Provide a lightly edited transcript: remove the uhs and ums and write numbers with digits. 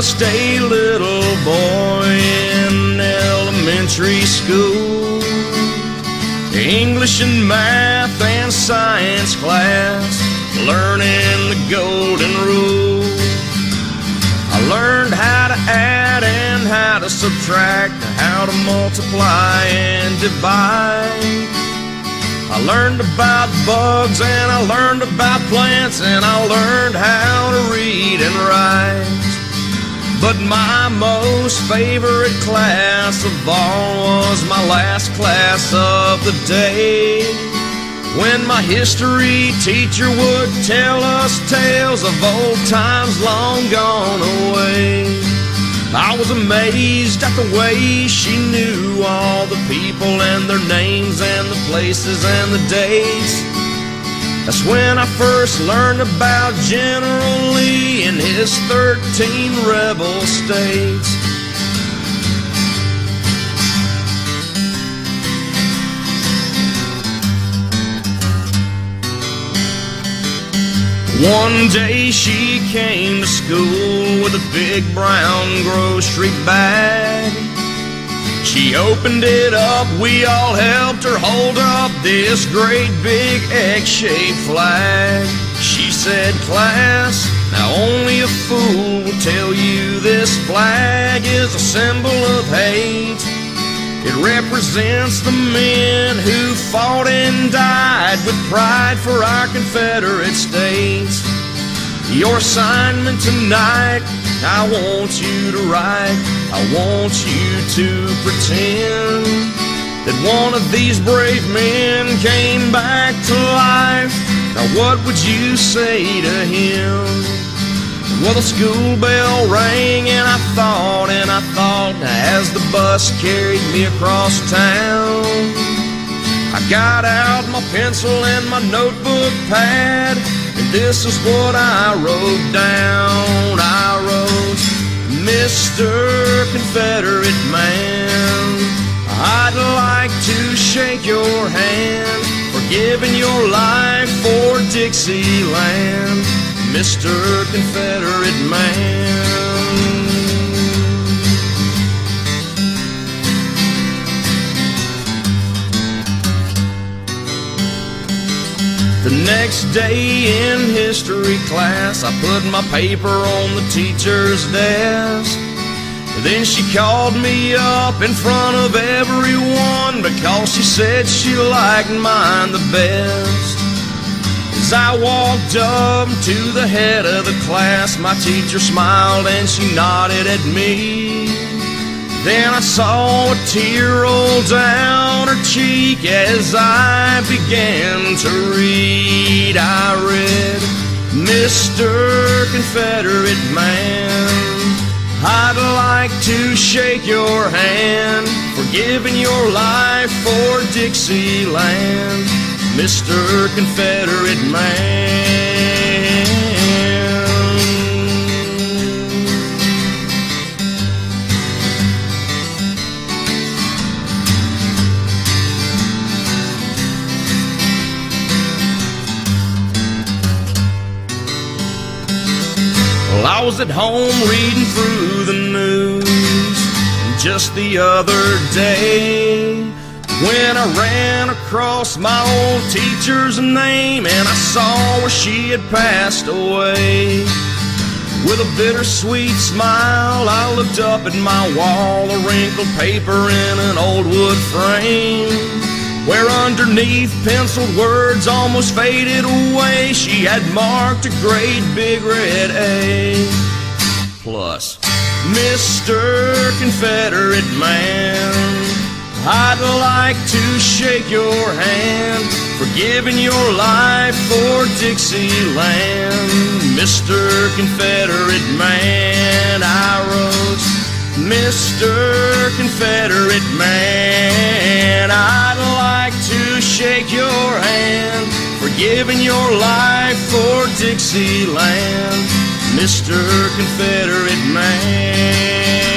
just a little boy in elementary school. English and math and science class, learning the golden rule. I learned how to add and how to subtract, how to multiply and divide. I learned about bugs and I learned about plants, and I learned how to read and write. But my most favorite class of all was my last class of the day, when my history teacher would tell us tales of old times long gone away. I was amazed at the way she knew all the people and their names and the places and the dates. That's when I first learned about General Lee and his 13 rebel states. One day she came to school with a big brown grocery bag. She opened it up, we all helped her hold up this great big egg-shaped flag. She said, "Class, now only a fool will tell you this flag is a symbol of hate. It represents the men who fought and died with pride for our Confederate states. Your assignment tonight, I want you to write, I want you to pretend that one of these brave men came back to life. Now what would you say to him?" Well, the school bell rang and I thought as the bus carried me across town. I got out my pencil and my notebook pad, and this is what I wrote down. I wrote, "Mr. Confederate man, I'd like to shake your hand for giving your life for Dixieland, Mr. Confederate man." The next day in history class, I put my paper on the teacher's desk. Then she called me up in front of everyone because she said she liked mine the best. As I walked up to the head of the class, my teacher smiled and she nodded at me. Then I saw a tear roll down her cheek as I began to read. I read, "Mr. Confederate man, I'd like to shake your hand for giving your life for Dixieland, Mr. Confederate man." Well, I was at home reading through the news just the other day when I ran across my old teacher's name, and I saw where she had passed away. With a bittersweet smile, I looked up at my wall, a wrinkled paper in an old wood frame, where underneath penciled words almost faded away, she had marked a great big red A. Plus, "Mr. Confederate man, I'd like to shake your hand for giving your life for Dixieland, Mr. Confederate man." I wrote, "Mr. Confederate man, I'd like to shake your hand for giving your life for Dixieland, Mr. Confederate man."